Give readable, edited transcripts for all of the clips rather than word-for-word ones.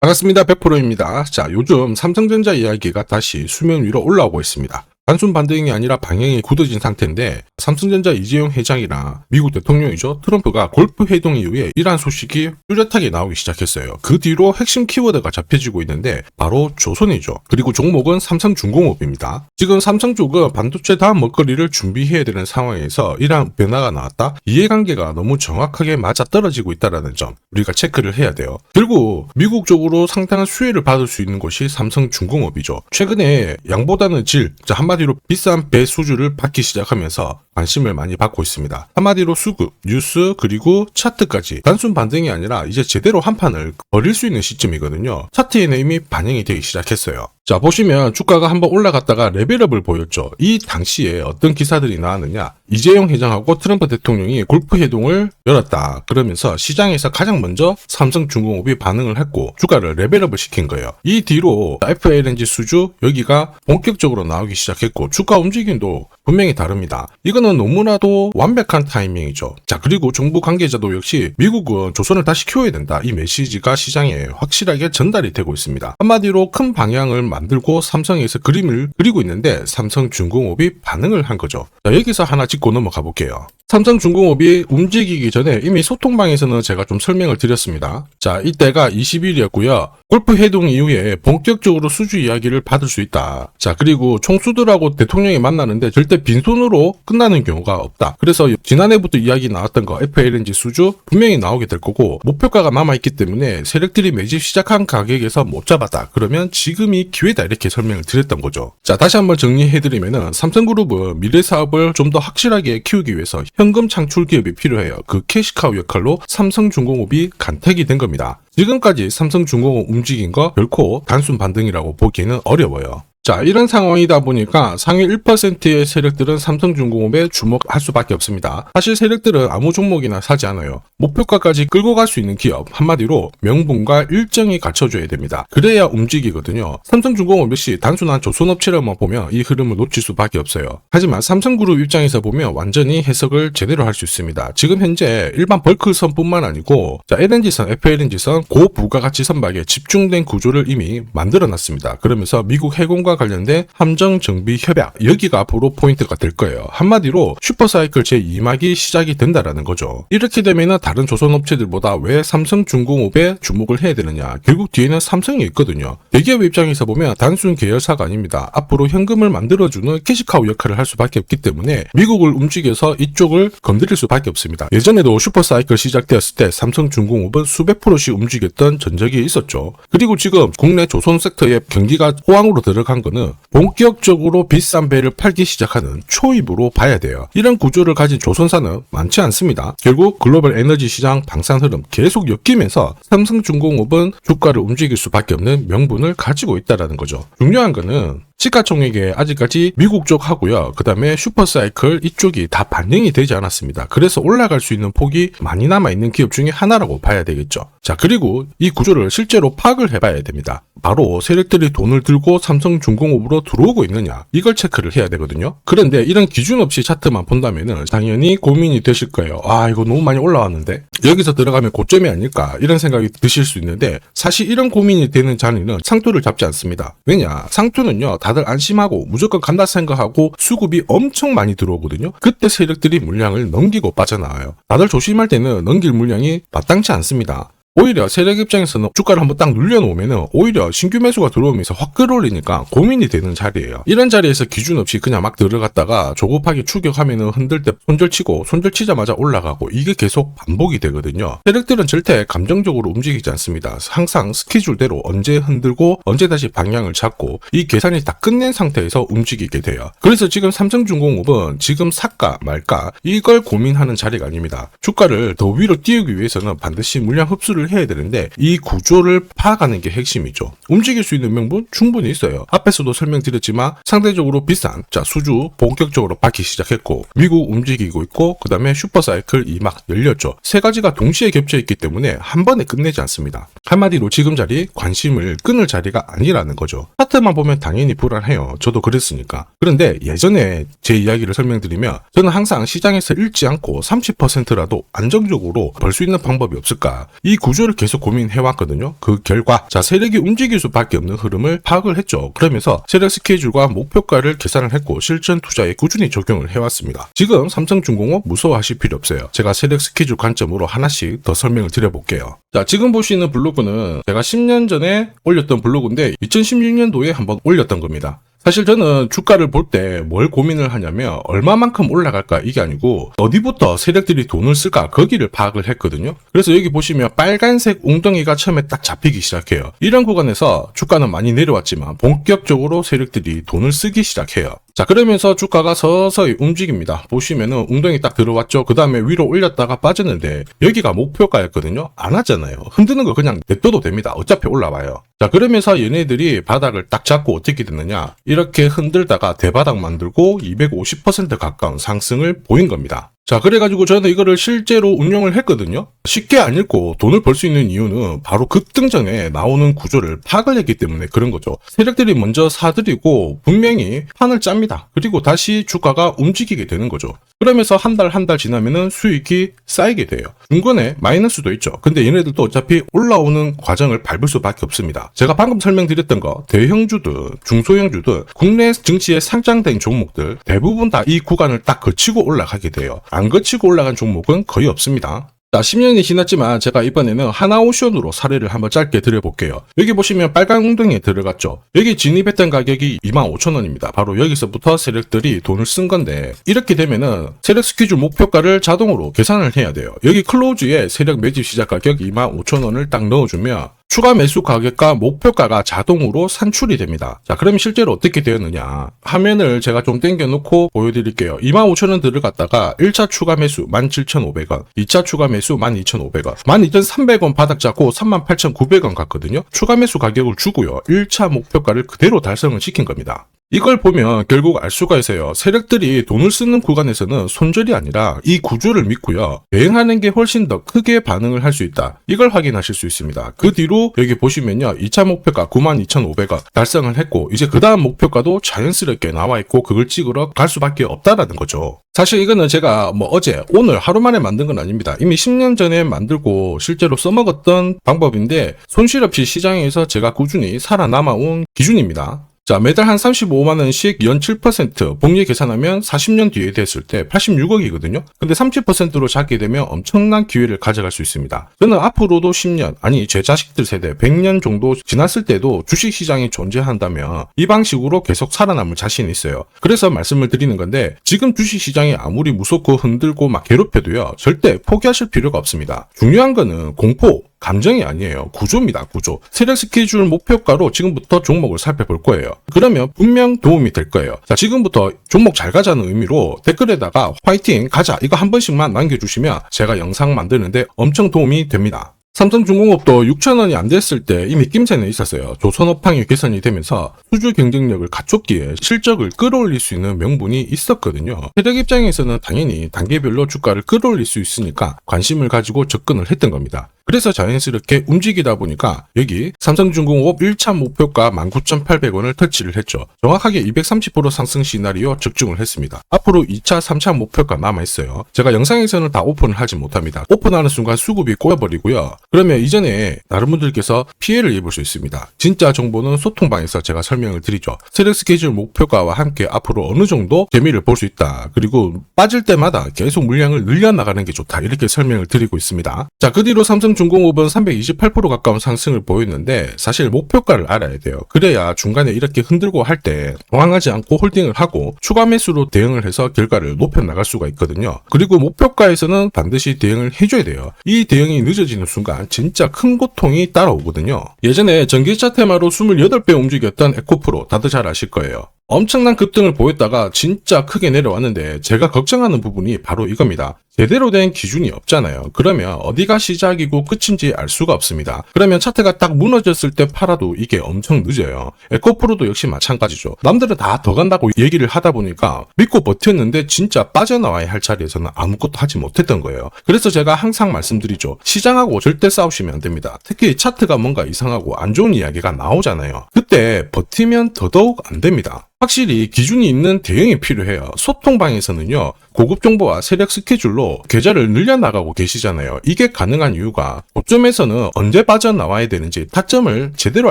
반갑습니다. 100%입니다. 자, 요즘 삼성전자 이야기가 다시 수면 위로 올라오고 있습니다. 단순 반등이 아니라 방향이 굳어진 상태인데 삼성전자 이재용 회장이나 미국 대통령이죠. 트럼프가 골프 회동 이후에 이러한 소식이 뚜렷하게 나오기 시작했어요. 그 뒤로 핵심 키워드가 잡혀지고 있는데 바로 조선이죠. 그리고 종목은 삼성중공업입니다. 지금 삼성 쪽은 반도체 다음 먹거리를 준비해야 되는 상황에서 이러한 변화가 나왔다. 이해관계가 너무 정확하게 맞아떨어지고 있다는 점 우리가 체크를 해야 돼요. 결국 미국 쪽으로 상당한 수혜를 받을 수 있는 곳이 삼성중공업이죠. 최근에 양보다는 질, 한마디로 비싼 배 수주를 받기 시작하면서 관심을 많이 받고 있습니다. 한마디로 수급, 뉴스, 그리고 차트까지 단순 반등이 아니라 이제 제대로 한 판을 벌일 수 있는 시점이거든요. 차트에는 이미 반영이 되기 시작했어요. 자, 보시면 주가가 한번 올라갔다가 레벨업을 보였죠. 이 당시에 어떤 기사들이 나왔느냐. 이재용 회장하고 트럼프 대통령이 골프 회동을 열었다. 그러면서 시장에서 가장 먼저 삼성중공업이 반응을 했고 주가를 레벨업을 시킨 거예요. 이 뒤로 FLNG 수주 여기가 본격적으로 나오기 시작했고 주가 움직임도 분명히 다릅니다. 이거는 너무나도 완벽한 타이밍이죠. 자, 그리고 정부 관계자도 역시 미국은 조선을 다시 키워야 된다. 이 메시지가 시장에 확실하게 전달이 되고 있습니다. 한마디로 큰 방향을 만들고 삼성에서 그림을 그리고 있는데 삼성중공업이 반응을 한 거죠. 자, 여기서 하나 짚고 넘어가 볼게요. 삼성중공업이 움직이기 전에 이미 소통방에서는 제가 좀 설명을 드렸습니다. 자, 이때가 20일이었고요. 골프 회동 이후에 본격적으로 수주 이야기를 받을 수 있다. 자, 그리고 총수들하고 대통령이 만나는데 절대 빈손으로 끝나는 경우가 없다. 그래서 지난해부터 이야기 나왔던 거 FLNG 수주 분명히 나오게 될 거고 목표가가 남아있기 때문에 세력들이 매집 시작한 가격에서 못 잡았다. 그러면 지금이 기회다 이렇게 설명을 드렸던 거죠. 자, 다시 한번 정리해드리면은 삼성그룹은 미래 사업을 좀 더 확실하게 키우기 위해서 현금 창출 기업이 필요해요. 그 캐시카우 역할로 삼성중공업이 간택이 된 겁니다. 지금까지 삼성중공업 움직인 거 결코 단순 반등이라고 보기에는 어려워요. 자, 이런 상황이다 보니까 상위 1%의 세력들은 삼성중공업에 주목할 수밖에 없습니다. 사실 세력들은 아무 종목이나 사지 않아요. 목표가까지 끌고 갈 수 있는 기업, 한마디로 명분과 일정이 갖춰줘야 됩니다. 그래야 움직이거든요. 삼성중공업 역시 단순한 조선업체로만 보면 이 흐름을 놓칠 수밖에 없어요. 하지만 삼성그룹 입장에서 보면 완전히 해석을 제대로 할 수 있습니다. 지금 현재 일반 벌크선뿐만 아니고 자, LNG선, FLNG선 고부가가치 선박에 집중된 구조를 이미 만들어놨습니다. 그러면서 미국 해군과 관련된 함정 정비 협약 여기가 앞으로 포인트가 될 거예요. 한마디로 슈퍼사이클 제2막이 시작이 된다라는 거죠. 이렇게 되면은 다른 조선업체들보다 왜 삼성중공업에 주목을 해야 되느냐. 결국 뒤에는 삼성이 있거든요. 대기업 입장에서 보면 단순 계열사가 아닙니다. 앞으로 현금을 만들어주는 캐시카우 역할을 할 수밖에 없기 때문에 미국을 움직여서 이쪽을 건드릴 수밖에 없습니다. 예전에도 슈퍼사이클 시작되었을 때 삼성중공업은 수백 %씩 움직였던 전적이 있었죠. 그리고 지금 국내 조선 섹터의 경기가 호황으로 들어간 거는 본격적으로 비싼 배를 팔기 시작하는 초입으로 봐야 돼요. 이런 구조를 가진 조선사는 많지 않습니다. 결국 글로벌 에너지 시장 방산 흐름 계속 엮이면서 삼성중공업은 주가를 움직일 수밖에 없는 명분을 가지고 있다는 거죠. 중요한 거는 시가총액에 아직까지 미국 쪽 하고요. 그 다음에 슈퍼사이클 이쪽이 다 반영이 되지 않았습니다. 그래서 올라갈 수 있는 폭이 많이 남아있는 기업 중에 하나라고 봐야 되겠죠. 자, 그리고 이 구조를 실제로 파악을 해봐야 됩니다. 바로 세력들이 돈을 들고 삼성중공업으로 들어오고 있느냐 이걸 체크를 해야 되거든요. 그런데 이런 기준 없이 차트만 본다면은 당연히 고민이 되실 거예요. 아, 이거 너무 많이 올라왔는데 여기서 들어가면 고점이 아닐까 이런 생각이 드실 수 있는데 사실 이런 고민이 되는 자리는 상투를 잡지 않습니다. 왜냐, 상투는요 다들 안심하고 무조건 간다 생각하고 수급이 엄청 많이 들어오거든요. 그때 세력들이 물량을 넘기고 빠져나와요. 다들 조심할 때는 넘길 물량이 마땅치 않습니다. 오히려 세력 입장에서는 주가를 한번 딱 눌려놓으면은 오히려 신규 매수가 들어오면서 확 끌어올리니까 고민이 되는 자리예요. 이런 자리에서 기준 없이 그냥 막 들어갔다가 조급하게 추격하면은 흔들 때 손절치고 손절치자마자 올라가고 이게 계속 반복이 되거든요. 세력들은 절대 감정적으로 움직이지 않습니다. 항상 스케줄대로 언제 흔들고 언제 다시 방향을 잡고 이 계산이 다 끝낸 상태에서 움직이게 돼요. 그래서 지금 삼성중공업은 지금 살까 말까 이걸 고민하는 자리가 아닙니다. 주가를 더 위로 띄우기 위해서는 반드시 물량 흡수를 해야 되는데 이 구조를 파악하는 게 핵심이죠. 움직일 수 있는 명분 충분히 있어요. 앞에서도 설명드렸지만 상대적으로 비싼 수주 본격적으로 받기 시작했고 미국 움직이고 있고 그 다음에 슈퍼사이클 2막 열렸죠. 세 가지가 동시에 겹쳐 있기 때문에 한 번에 끝내지 않습니다. 한마디로 지금 자리 관심을 끊을 자리가 아니라는 거죠. 차트만 보면 당연히 불안해요. 저도 그랬으니까. 그런데 예전에 제 이야기를 설명드리면 저는 항상 시장에서 잃지 않고 30%라도 안정적으로 벌 수 있는 방법이 없을까? 이 구조를 계속 고민해왔거든요. 그 결과 자 세력이 움직일 수밖에 없는 흐름을 파악을 했죠. 그러면서 세력 스케줄과 목표가를 계산을 했고 실전 투자에 꾸준히 적용을 해왔습니다. 지금 삼성중공업 무서워하실 필요 없어요. 제가 세력 스케줄 관점으로 하나씩 더 설명을 드려볼게요. 자 지금 보시는 블로그는 제가 10년 전에 올렸던 블로그인데 2016년도에 한번 올렸던 겁니다. 사실 저는 주가를 볼 때 뭘 고민을 하냐면 얼마만큼 올라갈까 이게 아니고 어디부터 세력들이 돈을 쓸까 거기를 파악을 했거든요. 그래서 여기 보시면 빨간색 웅덩이가 처음에 딱 잡히기 시작해요. 이런 구간에서 주가는 많이 내려왔지만 본격적으로 세력들이 돈을 쓰기 시작해요. 자 그러면서 주가가 서서히 움직입니다. 보시면은 웅덩이 딱 들어왔죠. 그 다음에 위로 올렸다가 빠졌는데 여기가 목표가였거든요. 안 하잖아요. 흔드는 거 그냥 냅둬도 됩니다. 어차피 올라와요. 자 그러면서 얘네들이 바닥을 딱 잡고 어떻게 됐느냐 이렇게 흔들다가 대바닥 만들고 250% 가까운 상승을 보인 겁니다. 자 그래가지고 저는 이거를 실제로 운용을 했거든요. 쉽게 안 읽고 돈을 벌 수 있는 이유는 바로 급등전에 나오는 구조를 파악을 했기 때문에 그런 거죠. 세력들이 먼저 사들이고 분명히 판을 짭니다. 그리고 다시 주가가 움직이게 되는 거죠. 그러면서 한 달 지나면은 수익이 쌓이게 돼요. 중간에 마이너스도 있죠. 근데 얘네들도 어차피 올라오는 과정을 밟을 수밖에 없습니다. 제가 방금 설명드렸던 거 대형주들, 중소형주들, 국내 증시에 상장된 종목들 대부분 다 이 구간을 딱 거치고 올라가게 돼요. 안 거치고 올라간 종목은 거의 없습니다. 자, 10년이 지났지만 제가 이번에는 하나오션으로 사례를 한번 짧게 드려볼게요. 여기 보시면 빨간 웅덩이에 들어갔죠. 여기 진입했던 가격이 25,000원입니다. 바로 여기서부터 세력들이 돈을 쓴 건데 이렇게 되면은 세력 스케줄 목표가를 자동으로 계산을 해야 돼요. 여기 클로즈에 세력 매집 시작 가격 25,000원을 딱 넣어주면 추가 매수 가격과 목표가가 자동으로 산출이 됩니다. 자, 그럼 실제로 어떻게 되었느냐. 화면을 제가 좀 당겨놓고 보여드릴게요. 25,000원 들어갔다가 1차 추가 매수 17,500원, 2차 추가 매수 12,500원, 12,300원 바닥 잡고 38,900원 갔거든요. 추가 매수 가격을 주고요. 1차 목표가를 그대로 달성을 시킨 겁니다. 이걸 보면 결국 알 수가 있어요. 세력들이 돈을 쓰는 구간에서는 손절이 아니라 이 구조를 믿고요. 대응하는 게 훨씬 더 크게 반응을 할 수 있다. 이걸 확인하실 수 있습니다. 그 뒤로 여기 보시면요. 2차 목표가 92,500원 달성을 했고 이제 그 다음 목표가도 자연스럽게 나와 있고 그걸 찍으러 갈 수밖에 없다라는 거죠. 사실 이거는 제가 어제, 오늘 하루 만에 만든 건 아닙니다. 이미 10년 전에 만들고 실제로 써먹었던 방법인데 손실 없이 시장에서 제가 꾸준히 살아남아온 기준입니다. 자, 매달 한 35만원씩 연 7% 복리 계산하면 40년 뒤에 됐을 때 86억이거든요. 근데 30%로 잡게 되면 엄청난 기회를 가져갈 수 있습니다. 저는 앞으로도 10년, 아니 제 자식들 세대 100년 정도 지났을 때도 주식시장이 존재한다면 이 방식으로 계속 살아남을 자신이 있어요. 그래서 말씀을 드리는 건데 지금 주식시장이 아무리 무섭고 흔들고 막 괴롭혀도요. 절대 포기하실 필요가 없습니다. 중요한 거는 공포, 감정이 아니에요. 구조입니다. 구조. 세력 스케줄 목표가로 지금부터 종목을 살펴볼 거예요. 그러면 분명 도움이 될 거예요. 자, 지금부터 종목 잘 가자는 의미로 댓글에다가 화이팅 가자 이거 한 번씩만 남겨주시면 제가 영상 만드는데 엄청 도움이 됩니다. 삼성중공업도 6,000원이 안 됐을 때 이미 낌새는 있었어요. 조선업황이 개선이 되면서 수주 경쟁력을 갖췄기에 실적을 끌어올릴 수 있는 명분이 있었거든요. 세력 입장에서는 당연히 단계별로 주가를 끌어올릴 수 있으니까 관심을 가지고 접근을 했던 겁니다. 그래서 자연스럽게 움직이다 보니까 여기 삼성중공업 1차 목표가 19,800원을 터치를 했죠. 정확하게 230% 상승 시나리오 적중을 했습니다. 앞으로 2차, 3차 목표가 남아있어요. 제가 영상에서는 다 오픈을 하지 못합니다. 오픈하는 순간 수급이 꼬여버리고요. 그러면 이전에 다른 분들께서 피해를 입을 수 있습니다. 진짜 정보는 소통방에서 제가 설명을 드리죠. 세력 스케줄 목표가와 함께 앞으로 어느 정도 재미를 볼 수 있다. 그리고 빠질 때마다 계속 물량을 늘려나가는 게 좋다. 이렇게 설명을 드리고 있습니다. 자, 그 뒤로 삼성중공업은 328% 가까운 상승을 보였는데 사실 목표가를 알아야 돼요. 그래야 중간에 이렇게 흔들고 할 때 당황하지 않고 홀딩을 하고 추가 매수로 대응을 해서 결과를 높여나갈 수가 있거든요. 그리고 목표가에서는 반드시 대응을 해줘야 돼요. 이 대응이 늦어지는 순간 진짜 큰 고통이 따라오거든요. 예전에 전기차 테마로 28배 움직였던 에코프로 다들 잘 아실 거예요. 엄청난 급등을 보였다가 진짜 크게 내려왔는데 제가 걱정하는 부분이 바로 이겁니다. 제대로 된 기준이 없잖아요. 그러면 어디가 시작이고 끝인지 알 수가 없습니다. 그러면 차트가 딱 무너졌을 때 팔아도 이게 엄청 늦어요. 에코프로도 역시 마찬가지죠. 남들은 다 더 간다고 얘기를 하다 보니까 믿고 버텼는데 진짜 빠져나와야 할 자리에서는 아무것도 하지 못했던 거예요. 그래서 제가 항상 말씀드리죠. 시장하고 절대 싸우시면 안 됩니다. 특히 차트가 뭔가 이상하고 안 좋은 이야기가 나오잖아요. 그때 버티면 더더욱 안 됩니다. 확실히 기준이 있는 대응이 필요해요. 소통방에서는요, 고급 정보와 세력 스케줄로 계좌를 늘려나가고 계시잖아요. 이게 가능한 이유가 고점에서는 언제 빠져나와야 되는지 타점을 제대로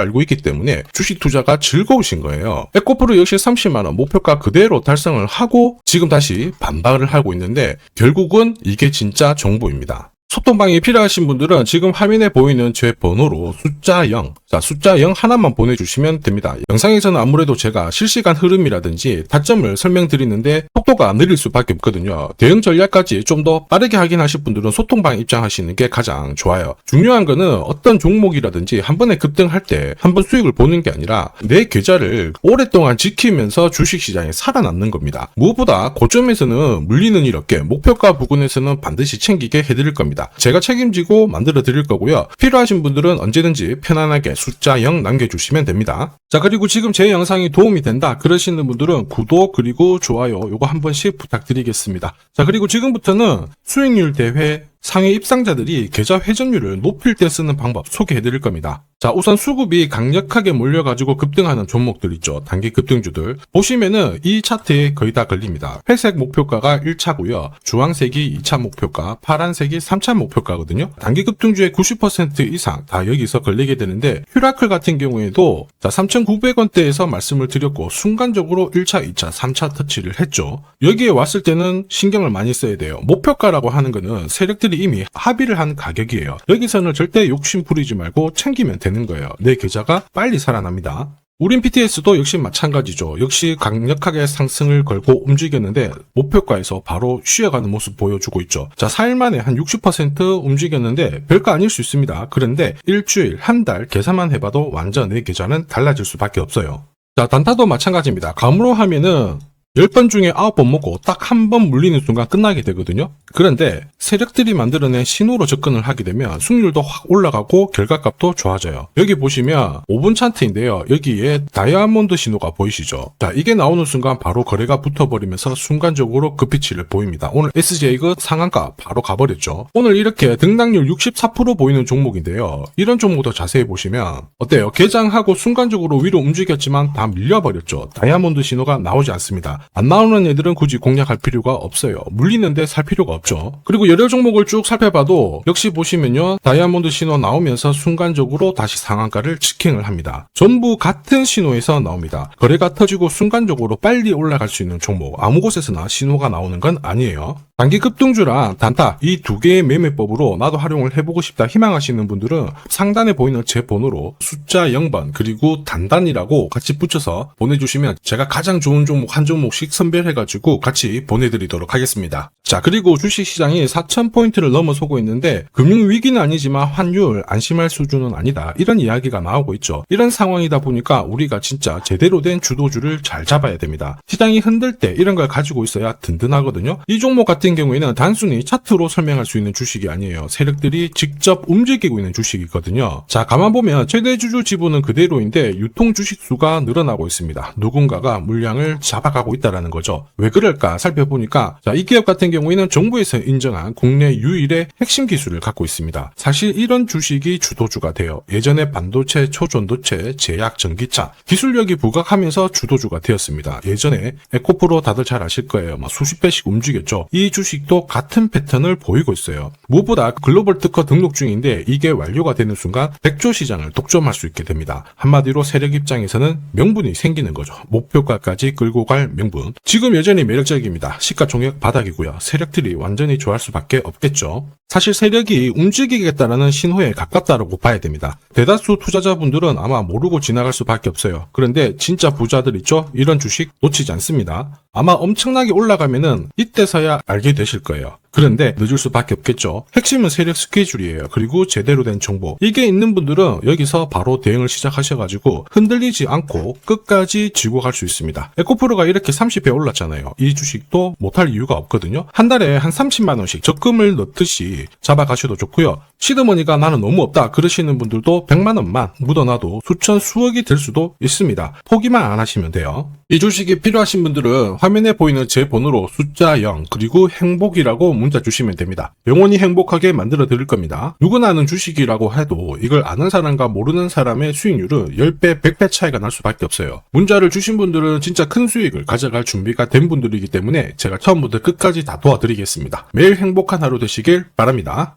알고 있기 때문에 주식 투자가 즐거우신 거예요. 에코프로 역시 30만원 목표가 그대로 달성을 하고 지금 다시 반박을 하고 있는데 결국은 이게 진짜 정보입니다. 소통방이 필요하신 분들은 지금 화면에 보이는 제 번호로 숫자 0, 숫자 0 하나만 보내주시면 됩니다. 영상에서는 아무래도 제가 실시간 흐름이라든지 타점을 설명드리는데 속도가 느릴 수밖에 없거든요. 대응 전략까지 좀 더 빠르게 확인하실 분들은 소통방에 입장하시는 게 가장 좋아요. 중요한 거는 어떤 종목이라든지 한 번에 급등할 때 한 번 수익을 보는 게 아니라 내 계좌를 오랫동안 지키면서 주식시장에 살아남는 겁니다. 무엇보다 고점에서는 물리는 이렇게 목표가 부근에서는 반드시 챙기게 해드릴 겁니다. 제가 책임지고 만들어 드릴 거고요. 필요하신 분들은 언제든지 편안하게 숫자 0 남겨주시면 됩니다. 자, 그리고 지금 제 영상이 도움이 된다 그러시는 분들은 구독 그리고 좋아요 요거 한 번씩 부탁드리겠습니다. 자, 그리고 지금부터는 수익률 대회 상위 입상자들이 계좌 회전율을 높일 때 쓰는 방법 소개해 드릴 겁니다. 자, 우선 수급이 강력하게 몰려가지고 급등하는 종목들 있죠. 단기 급등주들. 보시면은 이 차트에 거의 다 걸립니다. 회색 목표가가 1차고요. 주황색이 2차 목표가, 파란색이 3차 목표가거든요. 단기 급등주의 90% 이상 다 여기서 걸리게 되는데 휴라클 같은 경우에도 자 3,900원대에서 말씀을 드렸고 순간적으로 1차, 2차, 3차 터치를 했죠. 여기에 왔을 때는 신경을 많이 써야 돼요. 목표가라고 하는 거는 세력들이 이미 합의를 한 가격이에요. 여기서는 절대 욕심 부리지 말고 챙기면 되는 거예요. 내 계좌가 빨리 살아납니다. 우린 PTS도 역시 마찬가지죠. 역시 강력하게 상승을 걸고 움직였는데 목표가에서 바로 쉬어가는 모습 보여주고 있죠. 자, 4일 만에 한 60% 움직였는데 별거 아닐 수 있습니다. 그런데 일주일, 한 달 계산만 해봐도 완전 내 계좌는 달라질 수밖에 없어요. 자, 단타도 마찬가지입니다. 감으로 하면은 10번 중에 9번 먹고 딱 한 번 물리는 순간 끝나게 되거든요. 그런데 세력들이 만들어낸 신호로 접근을 하게 되면 승률도 확 올라가고 결과값도 좋아져요. 여기 보시면 5분 차트인데요. 여기에 다이아몬드 신호가 보이시죠? 자, 이게 나오는 순간 바로 거래가 붙어버리면서 순간적으로 급피치를 보입니다. 오늘 SJ가 상한가 바로 가버렸죠. 오늘 이렇게 등락률 64% 보이는 종목인데요. 이런 종목도 자세히 보시면 어때요? 개장하고 순간적으로 위로 움직였지만 다 밀려버렸죠. 다이아몬드 신호가 나오지 않습니다. 안 나오는 애들은 굳이 공략할 필요가 없어요. 물리는데 살 필요가 없죠. 그리고 여러 종목을 쭉 살펴봐도 역시 보시면요. 다이아몬드 신호 나오면서 순간적으로 다시 상한가를 직행을 합니다. 전부 같은 신호에서 나옵니다. 거래가 터지고 순간적으로 빨리 올라갈 수 있는 종목. 아무 곳에서나 신호가 나오는 건 아니에요. 단기 급등주랑 단타 이 두 개의 매매법으로 나도 활용을 해보고 싶다 희망하시는 분들은 상단에 보이는 제 번호로 숫자 0번 그리고 단단이라고 같이 붙여서 보내주시면 제가 가장 좋은 종목 한 종목씩 선별해가지고 같이 보내드리도록 하겠습니다. 자, 그리고 주식시장이 4,000포인트를 넘어서고 있는데 금융위기는 아니지만 환율 안심할 수준은 아니다. 이런 이야기가 나오고 있죠. 이런 상황이다 보니까 우리가 진짜 제대로 된 주도주를 잘 잡아야 됩니다. 시장이 흔들 때 이런 걸 가지고 있어야 든든하거든요. 이 종목 같은 경우에는 단순히 차트로 설명할 수 있는 주식이 아니에요. 세력들이 직접 움직이고 있는 주식이거든요. 자, 가만 보면 최대 주주 지분은 그대로인데 유통 주식 수가 늘어나고 있습니다. 누군가가 물량을 잡아가고 있다라는 거죠. 왜 그럴까 살펴보니까 자, 이 기업 같은 경우에는 정부에서 인정한 국내 유일의 핵심 기술을 갖고 있습니다. 사실 이런 주식이 주도주가 돼요. 예전에 반도체, 초전도체, 제약, 전기차 기술력이 부각하면서 주도주가 되었습니다. 예전에 에코프로 다들 잘 아실 거예요. 수십 배씩 움직였죠. 이 주식도 같은 패턴을 보이고 있어요. 무엇보다 글로벌 특허 등록 중인데 이게 완료가 되는 순간 100조 시장을 독점할 수 있게 됩니다. 한마디로 세력 입장에서는 명분이 생기는 거죠. 목표가까지 끌고 갈 명분. 지금 여전히 매력적입니다. 시가총액 바닥이고요. 세력들이 완전히 좋아할 수밖에 없겠죠. 사실 세력이 움직이겠다라는 신호에 가깝다라고 봐야 됩니다. 대다수 투자자분들은 아마 모르고 지나갈 수밖에 없어요. 그런데 진짜 부자들 있죠? 이런 주식 놓치지 않습니다. 아마 엄청나게 올라가면은 이때서야 알게 되실 거예요. 그런데 늦을 수밖에 없겠죠. 핵심은 세력 스케줄이에요. 그리고 제대로 된 정보. 이게 있는 분들은 여기서 바로 대응을 시작하셔가지고 흔들리지 않고 끝까지 쥐고 갈 수 있습니다. 에코프로가 이렇게 30배 올랐잖아요. 이 주식도 못할 이유가 없거든요. 한 달에 한 30만 원씩 적금을 넣듯이 잡아가셔도 좋고요. 시드머니가 나는 너무 없다 그러시는 분들도 100만원만 묻어놔도 수천 수억이 될 수도 있습니다. 포기만 안 하시면 돼요. 이 주식이 필요하신 분들은 화면에 보이는 제 번호로 숫자 0 그리고 행복이라고 문자 주시면 됩니다. 영원히 행복하게 만들어 드릴 겁니다. 누구나 아는 주식이라고 해도 이걸 아는 사람과 모르는 사람의 수익률은 10배, 100배 차이가 날 수밖에 없어요. 문자를 주신 분들은 진짜 큰 수익을 가져갈 준비가 된 분들이기 때문에 제가 처음부터 끝까지 다 도와드리겠습니다. 매일 행복한 하루 되시길 바랍니다.